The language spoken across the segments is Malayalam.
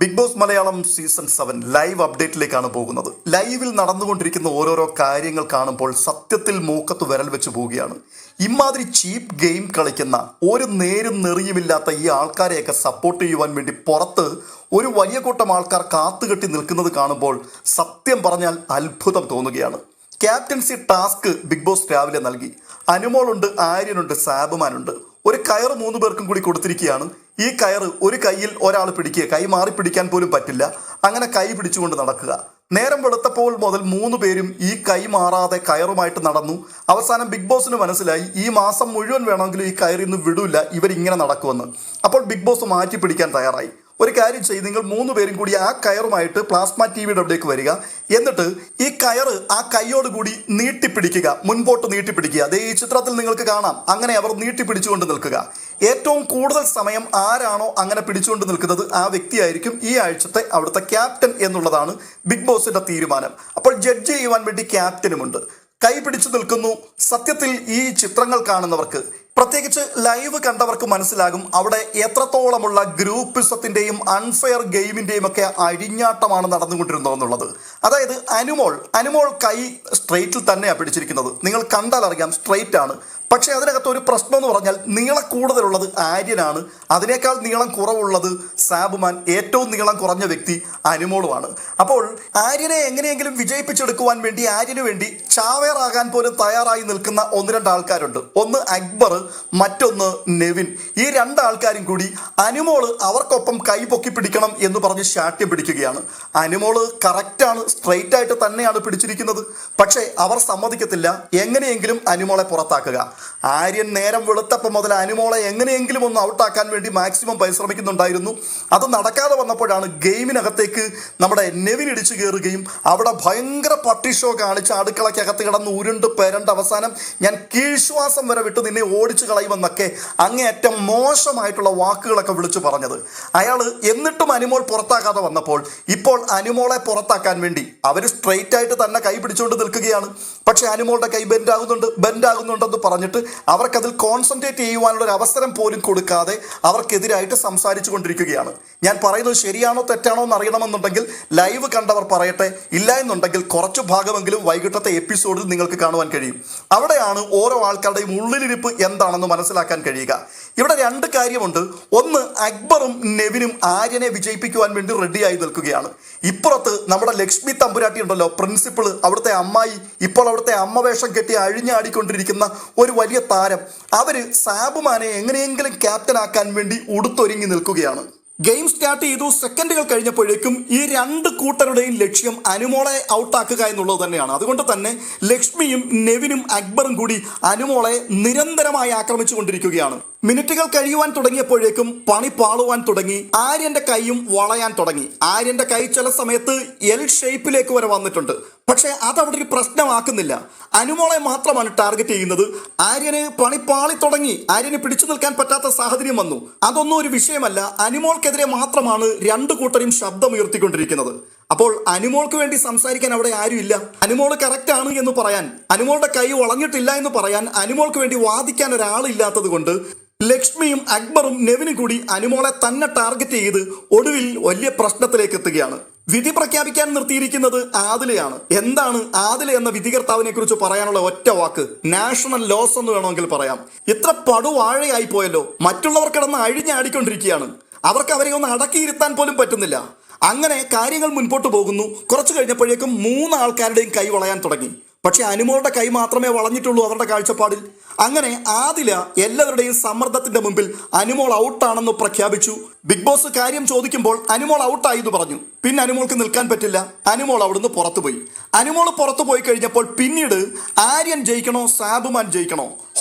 Big boss Malayalam season 7 live അപ്ഡേറ്റിലേക്കാണ് പോകുന്നത്. ലൈവിൽ നടന്നുകൊണ്ടിരിക്കുന്ന ഓരോരോ കാര്യങ്ങൾ കാണുമ്പോൾ സത്യത്തിൽ മൂക്കത്ത് വിരൽ വെച്ച് പോവുകയാണ്. ഇമാതിരി ചീപ്പ് ഗെയിം കളിക്കുന്ന ഒരു നേരും നെറിയുമില്ലാത്ത ഈ ആൾക്കാരെയൊക്കെ സപ്പോർട്ട് ചെയ്യുവാൻ വേണ്ടി പുറത്ത് ഒരു വലിയ കൂട്ടം ആൾക്കാർ കാത്തുകെട്ടി നിൽക്കുന്നത് കാണുമ്പോൾ സത്യം പറഞ്ഞാൽ അത്ഭുതം തോന്നുകയാണ്. ക്യാപ്റ്റൻസി ടാസ്ക് ബിഗ് ബോസ് രാവിലെ നൽകി. അനുമോളുണ്ട്, ആര്യനുണ്ട്, സാബുമാനുണ്ട്. ഒരു കയറ് 3 പേർക്കും കൂടി കൊടുത്തിരിക്കുകയാണ്. ഈ കയറ് ഒരു കയ്യിൽ ഒരാൾ പിടിക്കുക, കൈ മാറി പിടിക്കാൻ പോലും പറ്റില്ല. അങ്ങനെ കൈ പിടിച്ചുകൊണ്ട് നടക്കുക. നേരം വെളുത്തപ്പോൾ മുതൽ 3 പേരും ഈ കൈ മാറാതെ കയറുമായിട്ട് നടന്നു. അവസാനം ബിഗ് ബോസിന് മനസ്സിലായി ഈ മാസം മുഴുവൻ വേണമെങ്കിലും ഈ കയറിന്ന് വിടൂല, ഇവരിങ്ങനെ നടക്കുമെന്ന്. അപ്പോൾ ബിഗ് ബോസ് മാറ്റി പിടിക്കാൻ തയ്യാറായി. ഒരു കാര്യം ചെയ്ത് നിങ്ങൾ 3 പേരും കൂടി ആ കയറുമായിട്ട് പ്ലാസ്മ ടിവിയുടെ അവിടേക്ക് വരിക. എന്നിട്ട് ഈ കയറ് ആ കൈയോട് കൂടി നീട്ടിപ്പിടിക്കുക, മുൻപോട്ട് നീട്ടിപ്പിടിക്കുക. അതേ ഈ ചിത്രത്തിൽ നിങ്ങൾക്ക് കാണാം. അങ്ങനെ അവർ നീട്ടിപ്പിടിച്ചുകൊണ്ട് നിൽക്കുക. ഏറ്റവും കൂടുതൽ സമയം ആരാണോ അങ്ങനെ പിടിച്ചുകൊണ്ട് നിൽക്കുന്നത് ആ വ്യക്തിയായിരിക്കും ഈ ആഴ്ചത്തെ അവിടുത്തെ ക്യാപ്റ്റൻ എന്നുള്ളതാണ് ബിഗ് ബോസിന്റെ തീരുമാനം. അപ്പോൾ ജഡ്ജ് ചെയ്യുവാൻ വേണ്ടി ക്യാപ്റ്റനുമുണ്ട്. കൈ പിടിച്ചു നിൽക്കുന്നു. സത്യത്തിൽ ഈ ചിത്രങ്ങൾ കാണുന്നവർക്ക്, പ്രത്യേകിച്ച് ലൈവ് കണ്ടവർക്ക് മനസ്സിലാകും അവിടെ എത്രത്തോളമുള്ള ഗ്രൂപ്പിസത്തിന്റെയും അൺഫെയർ ഗെയിമിന്റെയും ഒക്കെ അഴിഞ്ഞാട്ടമാണ് നടന്നുകൊണ്ടിരുന്നതെന്നുള്ളത്. അതായത് അനുമോൾ കൈ സ്ട്രെയിറ്റിൽ തന്നെയാണ് പിടിച്ചിരിക്കുന്നത്. നിങ്ങൾ കണ്ടാൽ അറിയാം, സ്ട്രെയിറ്റ് ആണ്. പക്ഷേ അതിനകത്ത് ഒരു പ്രശ്നം എന്ന് പറഞ്ഞാൽ നീളം കൂടുതലുള്ളത് ആര്യനാണ്, അതിനേക്കാൾ നീളം കുറവുള്ളത് സാബുമാൻ, ഏറ്റവും നീളം കുറഞ്ഞ വ്യക്തി അനുമോളുമാണ്. അപ്പോൾ ആര്യനെ എങ്ങനെയെങ്കിലും വിജയിപ്പിച്ചെടുക്കുവാൻ വേണ്ടി, ആര്യന് വേണ്ടി ചാവേറാകാൻ പോലും തയ്യാറായി നിൽക്കുന്ന 1-2 ആൾക്കാരുണ്ട്. ഒന്ന് അക്ബർ, മറ്റൊന്ന് നെവിൻ. ഈ 2 ആൾക്കാരും കൂടി അനുമോള് അവർക്കൊപ്പം കൈ പൊക്കി പിടിക്കണം എന്ന് പറഞ്ഞ് ശാഠ്യം പിടിക്കുകയാണ്. അനുമോള് കറക്റ്റാണ്, സ്ട്രെയിറ്റ് ആയിട്ട് തന്നെയാണ് പിടിച്ചിരിക്കുന്നത്. പക്ഷേ അവർ സമ്മതിക്കത്തില്ല. എങ്ങനെയെങ്കിലും അനുമോളെ പുറത്താക്കുക. ആര്യൻ നേരം വെളുത്തപ്പം മുതൽ അനുമോളെ എങ്ങനെയെങ്കിലും ഒന്ന് ഔട്ടാക്കാൻ വേണ്ടി മാക്സിമം പരിശ്രമിക്കുന്നുണ്ടായിരുന്നു. അത് നടക്കാതെ വന്നപ്പോഴാണ് ഗെയിമിനകത്തേക്ക് നമ്മുടെ നെവിൻ ഇടിച്ചു കയറുകയും അവിടെ ഭയങ്കര പട്ടി ഷോ കാണിച്ച് അടുക്കളയ്ക്കകത്ത് കിടന്ന് ഉരുണ്ട് പേരണ്ട് അവസാനം ഞാൻ കീഴ്ശ്വാസം വരെ വിട്ട് നിന്നെ ഓടിച്ചു കളയുമെന്നൊക്കെ അങ്ങേയറ്റം മോശമായിട്ടുള്ള വാക്കുകളൊക്കെ വിളിച്ചു പറഞ്ഞത് അയാൾ. എന്നിട്ടും അനുമോൾ പുറത്താക്കാതെ വന്നപ്പോൾ ഇപ്പോൾ അനുമോളെ പുറത്താക്കാൻ വേണ്ടി അവർ സ്ട്രെയിറ്റ് ആയിട്ട് തന്നെ കൈ പിടിച്ചുകൊണ്ട് നിൽക്കുകയാണ്. പക്ഷെ അനുമോളുടെ കൈ ബെൻഡാകുന്നുണ്ടെന്ന് പറഞ്ഞിട്ട് അവർക്കതിൽ കോൺസെൻട്രേറ്റ് ചെയ്യുവാനുള്ള ഒരു അവസരം പോലും കൊടുക്കാതെ അവർക്കെതിരായിട്ട് സംസാരിച്ചു കൊണ്ടിരിക്കുകയാണ്. ഞാൻ പറയുന്നത് ശരിയാണോ തെറ്റാണോ എന്ന് അറിയണമെന്നുണ്ടെങ്കിൽ ലൈവ് കണ്ടവർ പറയട്ടെ. ഇല്ല എന്നുണ്ടെങ്കിൽ കുറച്ചു ഭാഗമെങ്കിലും വൈകിട്ടത്തെ എപ്പിസോഡിൽ നിങ്ങൾക്ക് കാണുവാൻ കഴിയും. അവിടെയാണ് ഓരോ ആൾക്കാരുടെയും ഉള്ളിലിരിപ്പ് എന്താണെന്ന് മനസ്സിലാക്കാൻ കഴിയുക. ഇവിടെ 2 കാര്യമുണ്ട്. ഒന്ന്, അക്ബറും നെവിനും ആര്യനെ വിജയിപ്പിക്കുവാൻ വേണ്ടി റെഡിയായി നിൽക്കുകയാണ്. ഇപ്പുറത്ത് നമ്മുടെ ലക്ഷ്മി തമ്പുരാട്ടി ഉണ്ടല്ലോ, പ്രിൻസിപ്പിൾ, അവിടുത്തെ അമ്മായി, ഇപ്പോൾ അവിടുത്തെ അമ്മ വേഷം കെട്ടി അഴിഞ്ഞാടിക്കൊണ്ടിരിക്കുന്ന ഒരു വലിയ താരം. അവര് സാബുമാനെ എങ്ങനെയെങ്കിലും ക്യാപ്റ്റൻ ആക്കാൻ വേണ്ടി ഉടുത്തൊരുങ്ങി നിൽക്കുകയാണ്. ഗെയിം സ്റ്റാർട്ട് ചെയ്തു. സെക്കൻഡുകൾ കഴിഞ്ഞപ്പോഴേക്കും ഈ 2 കൂട്ടരുടെയും ലക്ഷ്യം അനുമോളെ ഔട്ടാക്കുക എന്നുള്ളത് തന്നെയാണ്. അതുകൊണ്ട് തന്നെ ലക്ഷ്മിയും നെവിനും അക്ബറും കൂടി അനുമോളെ നിരന്തരമായി ആക്രമിച്ചു കൊണ്ടിരിക്കുകയാണ്. മിനിറ്റുകൾ കഴിയുവാൻ തുടങ്ങിയപ്പോഴേക്കും പണി പാളുവാൻ തുടങ്ങി. ആര്യന്റെ കൈയും വളയാൻ തുടങ്ങി. ആര്യന്റെ കൈ ചില സമയത്ത് എൽ ഷേപ്പിലേക്ക് വരെ വന്നിട്ടുണ്ട്. പക്ഷേ അതവിടെ ഒരു പ്രശ്നമാക്കുന്നില്ല. അനുമോളെ മാത്രമാണ് ടാർഗറ്റ് ചെയ്യുന്നത്. ആര്യന് പണി പാളി തുടങ്ങി. ആര്യന് പിടിച്ചു നിൽക്കാൻ പറ്റാത്ത സാഹചര്യം വന്നു. അതൊന്നും ഒരു വിഷയമല്ല. അനുമോൾക്കെതിരെ മാത്രമാണ് 2 കൂട്ടരും ശബ്ദമുയർത്തിക്കൊണ്ടിരിക്കുന്നത്. അപ്പോൾ അനുമോൾക്ക് വേണ്ടി സംസാരിക്കാൻ അവിടെ ആരുമില്ല. അനുമോള് കറക്റ്റ് ആണ് എന്ന് പറയാൻ, അനുമോളുടെ കൈ വളഞ്ഞിട്ടില്ല എന്ന് പറയാൻ, അനുമോൾക്ക് വേണ്ടി വാദിക്കാൻ ഒരാളില്ലാത്തത് കൊണ്ട് ലക്ഷ്മിയും അക്ബറും നെവിനും കൂടി അനുമോളെ തന്നെ ടാർഗറ്റ് ചെയ്ത് ഒടുവിൽ വലിയ പ്രശ്നത്തിലേക്ക് എത്തുകയാണ്. വിധി പ്രഖ്യാപിക്കാൻ നിർത്തിയിരിക്കുന്നത് ആദിലയാണ്. എന്താണ് ആദില എന്ന വിധികർത്താവിനെ കുറിച്ച് പറയാനുള്ള ഒറ്റ വാക്ക്? നാഷണൽ ലോസ് എന്ന് വേണമെങ്കിൽ പറയാം. ഇത്ര പടുവാഴയായി പോയല്ലോ. മറ്റുള്ളവർ കിടന്ന് അഴിഞ്ഞാടിക്കൊണ്ടിരിക്കുകയാണ്. അവർക്ക് അവരെ ഒന്ന് അടക്കിയിരുത്താൻ പോലും പറ്റുന്നില്ല. അങ്ങനെ കാര്യങ്ങൾ മുൻപോട്ട് പോകുന്നു. കുറച്ചു കഴിഞ്ഞപ്പോഴേക്കും 3 ആൾക്കാരുടെയും കൈ വളയാൻ തുടങ്ങി. പക്ഷെ അനുമോളുടെ കൈ മാത്രമേ വളഞ്ഞിട്ടുള്ളൂ അവരുടെ കാഴ്ചപ്പാടിൽ. അങ്ങനെ ആദില എല്ലാവരുടെയും സമ്മർദ്ദത്തിന്റെ മുമ്പിൽ അനുമോൾ ഔട്ടാണെന്ന് പ്രഖ്യാപിച്ചു. ബിഗ് ബോസ് കാര്യം ചോദിക്കുമ്പോൾ അനുമോൾ ഔട്ടായി എന്ന് പറഞ്ഞു. പിന്നെ അനുമോൾക്ക് നിൽക്കാൻ പറ്റില്ല. അനുമോൾ അവിടുന്ന് പുറത്തുപോയി. അനുമോൾ പുറത്തു പോയി കഴിഞ്ഞപ്പോൾ പിന്നീട് ആര്യൻ ജയിക്കണോ സാബുമാൻ ജയിക്കണോ?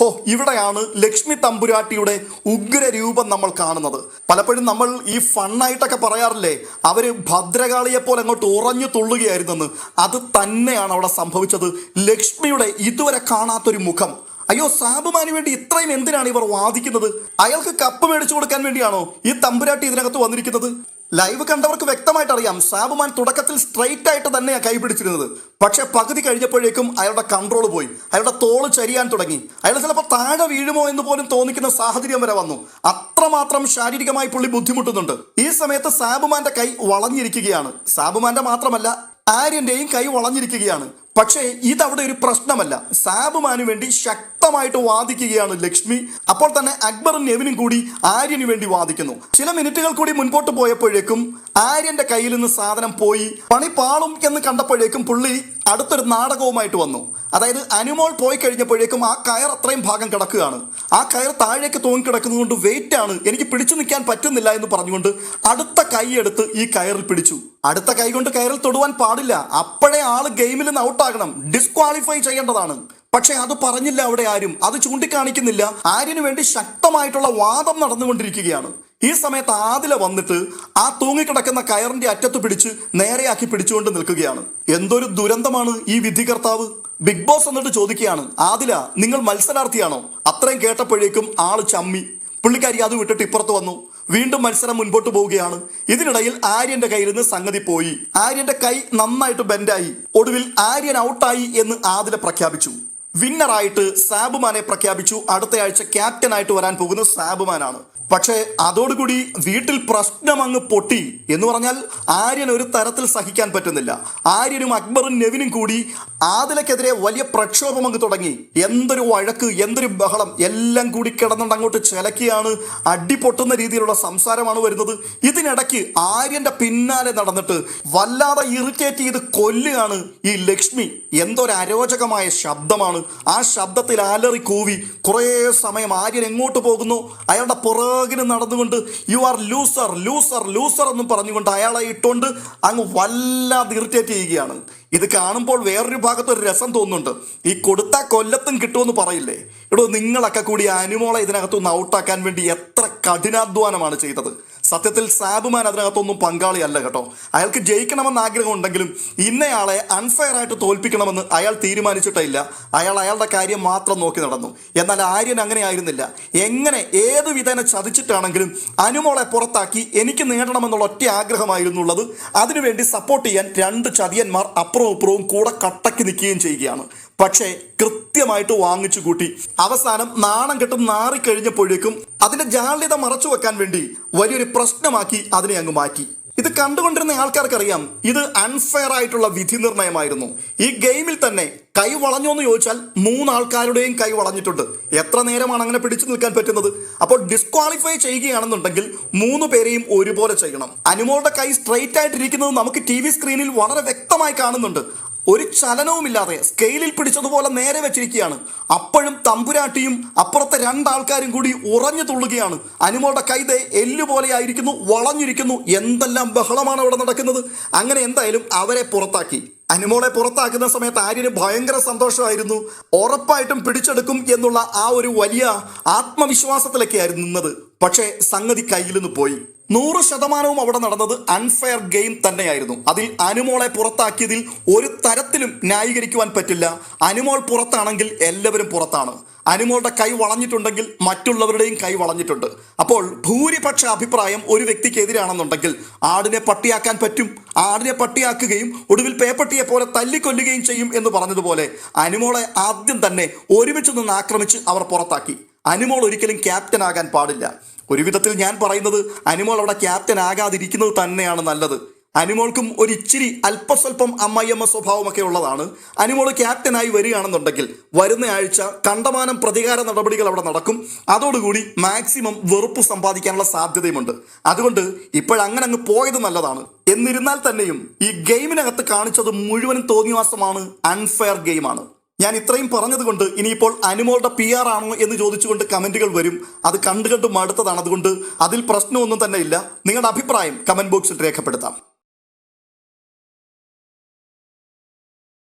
ഇവിടെയാണ് ലക്ഷ്മി തമ്പുരാട്ടിയുടെ ഉഗ്ര രൂപം നമ്മൾ കാണുന്നത്. പലപ്പോഴും നമ്മൾ ഈ ഫണ്ണായിട്ടൊക്കെ പറയാറില്ലേ, അവര് ഭദ്രകാളിയെ പോലെ അങ്ങോട്ട് ഉറഞ്ഞു തുള്ളുകയായിരുന്നെന്ന്. അത് തന്നെയാണ് അവിടെ സംഭവിച്ചത്. ലക്ഷ്മിയുടെ ഇതുവരെ കാണാത്തൊരു മുഖം. അയ്യോ, സാബുമാന് വേണ്ടി ഇത്രയും എന്തിനാണ് ഇവർ വാദിക്കുന്നത്? അയാൾക്ക് കപ്പ് മേടിച്ചു കൊടുക്കാൻ വേണ്ടിയാണോ ഈ തമ്പുരാട്ടി ഇതിനകത്ത് വന്നിരിക്കുന്നത്? ലൈവ് കണ്ടവർക്ക് വ്യക്തമായിട്ട് അറിയാം സാബുമാൻ തുടക്കത്തിൽ സ്ട്രെയിറ്റ് ആയിട്ട് തന്നെയാണ് കൈ പിടിച്ചിരുന്നത്. പക്ഷെ പകുതി കഴിഞ്ഞപ്പോഴേക്കും അയാളുടെ കൺട്രോൾ പോയി, അയാളുടെ തോള് ചരിയാൻ തുടങ്ങി. അയാൾ ചിലപ്പോൾ താഴെ വീഴുമോ എന്ന് പോലും തോന്നിക്കുന്ന സാഹചര്യം വരെ വന്നു. അത്രമാത്രം ശാരീരികമായി പുള്ളി ബുദ്ധിമുട്ടുന്നുണ്ട്. ഈ സമയത്ത് സാബുമാന്റെ കൈ വളഞ്ഞിരിക്കുകയാണ്. സാബുമാന്റെ മാത്രമല്ല ആര്യന്റെയും കൈ വളഞ്ഞിരിക്കുകയാണ്. പക്ഷേ ഇതവിടെ ഒരു പ്രശ്നമല്ല. സാബുമാനു വേണ്ടി ശക്തമായിട്ട് വാദിക്കുകയാണ് ലക്ഷ്മി. അപ്പോൾ തന്നെ അക്ബറും നെവിനും കൂടി ആര്യന് വേണ്ടി വാദിക്കുന്നു. ചില മിനിറ്റുകൾ കൂടി മുൻപോട്ട് പോയപ്പോഴേക്കും ആര്യന്റെ കയ്യിൽ നിന്ന് സാധനം പോയി, പണി പാളും എന്ന് കണ്ടപ്പോഴേക്കും പുള്ളി അടുത്തൊരു നാടകവുമായിട്ട് വന്നു. അതായത് അനുമോൾ പോയി കഴിഞ്ഞപ്പോഴേക്കും ആ കയർ അത്രയും ഭാഗം കിടക്കുകയാണ്. ആ കയർ താഴേക്ക് തൂങ്ങിക്കിടക്കുന്നതുകൊണ്ട് വെയിറ്റ് ആണ്, എനിക്ക് പിടിച്ചു നിൽക്കാൻ പറ്റുന്നില്ല എന്ന് പറഞ്ഞുകൊണ്ട് അടുത്ത കൈ എടുത്ത് ഈ കയറിൽ പിടിച്ചു. അടുത്ത കൈ കൊണ്ട് കയറിൽ തൊടുവാൻ പാടില്ല, അപ്പോഴേ ആള് ഗെയിമിൽ നിന്ന് ഔട്ടാകണം, ഡിസ്ക്വാളിഫൈ ചെയ്യേണ്ടതാണ്. പക്ഷെ അത് പറഞ്ഞില്ല അവിടെ ആരും, അത് ചൂണ്ടിക്കാണിക്കുന്നില്ല. ആര്യന് വേണ്ടി ശക്തമായിട്ടുള്ള വാദം നടന്നുകൊണ്ടിരിക്കുകയാണ്. ഈ സമയത്ത് ആദില വന്നിട്ട് ആ തൂങ്ങിക്കിടക്കുന്ന കയറിന്റെ അറ്റത്ത് പിടിച്ച് നേരെയാക്കി പിടിച്ചുകൊണ്ട് നിൽക്കുകയാണ്. എന്തൊരു ദുരന്തമാണ് ഈ വിധികർത്താവ്. ബിഗ് ബോസ് എന്നിട്ട് ചോദിക്കുകയാണ്, ആദില നിങ്ങൾ മത്സരാർത്ഥിയാണോ? അത്രയും കേട്ടപ്പോഴേക്കും ആള് ചമ്മി. പുള്ളിക്കാരി അത് വിട്ടിട്ട് ഇപ്പുറത്ത് വന്നു. വീണ്ടും മത്സരം മുൻപോട്ട് പോവുകയാണ്. ഇതിനിടയിൽ ആര്യന്റെ കയ്യിൽ നിന്ന് സംഗതി പോയി. ആര്യന്റെ കൈ നന്നായിട്ട് ബെൻഡായി. ഒടുവിൽ ആര്യൻ ഔട്ടായി എന്ന് ആദില പ്രഖ്യാപിച്ചു. വിന്നറായിട്ട് സാബുമാനെ പ്രഖ്യാപിച്ചു. അടുത്തയാഴ്ച ക്യാപ്റ്റനായിട്ട് വരാൻ പോകുന്ന സാബുമാനാണ്. പക്ഷേ അതോടുകൂടി വീട്ടിൽ പ്രശ്നം അങ്ങ് പൊട്ടി എന്ന് പറഞ്ഞാൽ ആര്യൻ ഒരു തരത്തിൽ സഹിക്കാൻ പറ്റുന്നില്ല. ആര്യനും അക്ബറും നെവിനും കൂടി ആദിലക്കെതിരെ വലിയ പ്രക്ഷോഭം അങ്ങ് തുടങ്ങി. എന്തൊരു വഴക്ക്, എന്തൊരു ബഹളം, എല്ലാം കൂടി കിടന്നുകൊണ്ട് അങ്ങോട്ട് ചിലക്കിയാണ്. അടിപൊട്ടുന്ന രീതിയിലുള്ള സംസാരമാണ് വരുന്നത്. ഇതിനിടയ്ക്ക് ആര്യന്റെ പിന്നാലെ നടന്നിട്ട് വല്ലാതെ ഇറിറ്റേറ്റ് ചെയ്ത് കൊല്ലുകയാണ് ഈ ലക്ഷ്മി. എന്തൊരു അരോചകമായ ശബ്ദമാണ്. ആ ശബ്ദത്തിൽ അലറി കൂവി കുറേ സമയം ആര്യൻ എങ്ങോട്ട് പോകുന്നു അയാളുടെ പുറകിന് നടന്നുകൊണ്ട് you are loser loser loser എന്നും പറഞ്ഞുകൊണ്ട് അയാളെ ഇട്ടുകൊണ്ട് അങ്ങ് വല്ലാതെ ഇറിറ്റേറ്റ് ചെയ്യുകയാണ്. ഇത് കാണുമ്പോൾ വേറൊരു ഭാഗത്തൊരു രസം തോന്നുന്നുണ്ട്. ഈ കൊടുത്ത കൊല്ലത്തും കിട്ടുമെന്ന് പറയില്ലേ? എടോ, നിങ്ങളൊക്കെ കൂടി അനുമോളെ ഇതിനകത്തൊന്ന് ഔട്ടാക്കാൻ വേണ്ടി എത്ര കഠിനാധ്വാനമാണ് ചെയ്തത്. സത്യത്തിൽ സാബുമാൻ അതിനകത്തൊന്നും പങ്കാളിയല്ല കേട്ടോ. അയാൾക്ക് ജയിക്കണമെന്ന് ആഗ്രഹമുണ്ടെങ്കിലും ഇന്നയാളെ അൺഫെയർ ആയിട്ട് തോൽപ്പിക്കണമെന്ന് അയാൾ തീരുമാനിച്ചിട്ടേ ഇല്ല. അയാൾ അയാളുടെ കാര്യം മാത്രം നോക്കി നടന്നു. എന്നാൽ ആര്യൻ അങ്ങനെ ആയിരുന്നില്ല. എങ്ങനെ ഏത് വിധേന ചതിച്ചിട്ടാണെങ്കിലും അനുമോളെ പുറത്താക്കി എനിക്ക് നേടണമെന്നുള്ള ഒറ്റ ആഗ്രഹമായിരുന്നുള്ളത്. അതിനുവേണ്ടി സപ്പോർട്ട് ചെയ്യാൻ രണ്ട് ചതിയന്മാർ അപ്പുറവും ഇപ്പുറവും കൂടെ കട്ടക്ക് നിൽക്കുകയും ചെയ്യുകയാണ്. പക്ഷേ കൃത്യമായിട്ട് വാങ്ങിച്ചു കൂട്ടി. അവസാനം നാണം കെട്ട് നാറിക്കഴിഞ്ഞപ്പോഴേക്കും അതിന്റെ ജാള്യത മറച്ചു വെക്കാൻ വേണ്ടി വലിയൊരു പ്രശ്നമാക്കി അതിനെ അങ്ങ് മാറ്റി. ഇത് കണ്ടുകൊണ്ടിരുന്ന ആൾക്കാർക്കറിയാം ഇത് അൺഫെയർ ആയിട്ടുള്ള വിധി നിർണയമായിരുന്നു. ഈ ഗെയിമിൽ തന്നെ കൈ വളഞ്ഞോ എന്ന് ചോദിച്ചാൽ 3 ആൾക്കാരുടെയും കൈ വളഞ്ഞിട്ടുണ്ട്. എത്ര നേരമാണ് അങ്ങനെ പിടിച്ചു നിൽക്കാൻ പറ്റുന്നത്? അപ്പോൾ ഡിസ്ക്വാളിഫൈ ചെയ്യുകയാണെന്നുണ്ടെങ്കിൽ 3 പേരെയും ഒരുപോലെ ചെയ്യണം. അനുമോളുടെ കൈ സ്ട്രെയിറ്റ് ആയിട്ടിരിക്കുന്നത് നമുക്ക് TV സ്ക്രീനിൽ വളരെ വ്യക്തമായി കാണുന്നുണ്ട്. ഒരു ചലനവുമില്ലാതെ സ്കെയിലിൽ പിടിച്ചതുപോലെ നേരെ വെച്ചിരിക്കുകയാണ്. അപ്പോഴും തമ്പുരാട്ടിയും അപ്പുറത്തെ 2 ആൾക്കാരും കൂടി ഉറഞ്ഞു തുള്ളുകയാണ്. അനുമോളുടെ കൈതേ എല്ലുപോലെ ആയിരിക്കുന്നു, വളഞ്ഞിരിക്കുന്നു. എന്തെല്ലാം ബഹളമാണ് അവിടെ നടക്കുന്നത്. അങ്ങനെ എന്തായാലും അവരെ പുറത്താക്കി. അനുമോളെ പുറത്താക്കുന്ന സമയത്ത് ആര്യന് ഭയങ്കര സന്തോഷമായിരുന്നു. ഉറപ്പായിട്ടും പിടിച്ചെടുക്കും എന്നുള്ള ആ ഒരു വലിയ ആത്മവിശ്വാസത്തിലൊക്കെയായിരുന്നു നിന്നത്. പക്ഷേ സംഗതി കയ്യിൽ നിന്ന് പോയി. 100% അവിടെ നടന്നത് അൺഫെയർ ഗെയിം തന്നെയായിരുന്നു. അതിൽ അനുമോളെ പുറത്താക്കിയതിൽ ഒരു തരത്തിലും ന്യായീകരിക്കുവാൻ പറ്റില്ല. അനുമോൾ പുറത്താണെങ്കിൽ എല്ലാവരും പുറത്താണ്. അനുമോളുടെ കൈ വളഞ്ഞിട്ടുണ്ടെങ്കിൽ മറ്റുള്ളവരുടെയും കൈ വളഞ്ഞിട്ടുണ്ട്. അപ്പോൾ ഭൂരിപക്ഷ അഭിപ്രായം ഒരു വ്യക്തിക്കെതിരാണെന്നുണ്ടെങ്കിൽ ആടിനെ പട്ടിയാക്കാൻ പറ്റും. ആടിനെ പട്ടിയാക്കുകയും ഒടുവിൽ പേപ്പട്ടിയെ പോലെ തല്ലിക്കൊല്ലുകയും ചെയ്യും എന്ന് പറഞ്ഞതുപോലെ അനുമോളെ ആദ്യം തന്നെ ഒരുമിച്ച് നിന്ന് ആക്രമിച്ച് അവർ പുറത്താക്കി. അനുമോൾ ഒരിക്കലും ക്യാപ്റ്റൻ ആകാൻ പാടില്ല. ഒരു വിധത്തിൽ ഞാൻ പറയുന്നത് അനുമോൾ അവിടെ ക്യാപ്റ്റൻ ആകാതിരിക്കുന്നത് തന്നെയാണ് നല്ലത്. അനുമോൾക്കും ഒരു ഇച്ചിരി അല്പസ്വല്പം അമ്മയമ്മ സ്വഭാവമൊക്കെ ഉള്ളതാണ്. അനുമോൾ ക്യാപ്റ്റനായി വരികയാണെന്നുണ്ടെങ്കിൽ വരുന്ന ആഴ്ച കണ്ടമാനം പ്രതികാര നടപടികൾ അവിടെ നടക്കും. അതോടുകൂടി മാക്സിമം വെറുപ്പ് സമ്പാദിക്കാനുള്ള സാധ്യതയുമുണ്ട്. അതുകൊണ്ട് ഇപ്പോഴങ്ങനെ അങ്ങ് പോയത് നല്ലതാണ്. എന്നിരുന്നാൽ തന്നെയും ഈ ഗെയിമിനകത്ത് കാണിച്ചത് മുഴുവനും തോന്നിവാസമാണ്, അൺഫെയർ ഗെയിമാണ്. ഞാൻ ഇത്രയും പറഞ്ഞതുകൊണ്ട് ഇനിയിപ്പോൾ അനുമോളുടെ PR ആണോ എന്ന് ചോദിച്ചുകൊണ്ട് കമന്റുകൾ വരും. അത് കണ്ടു മടുത്തതാണ്. അതുകൊണ്ട് അതിൽ പ്രശ്നമൊന്നും തന്നെ ഇല്ല. നിങ്ങളുടെ അഭിപ്രായം കമന്റ് ബോക്സിൽ രേഖപ്പെടുത്താം.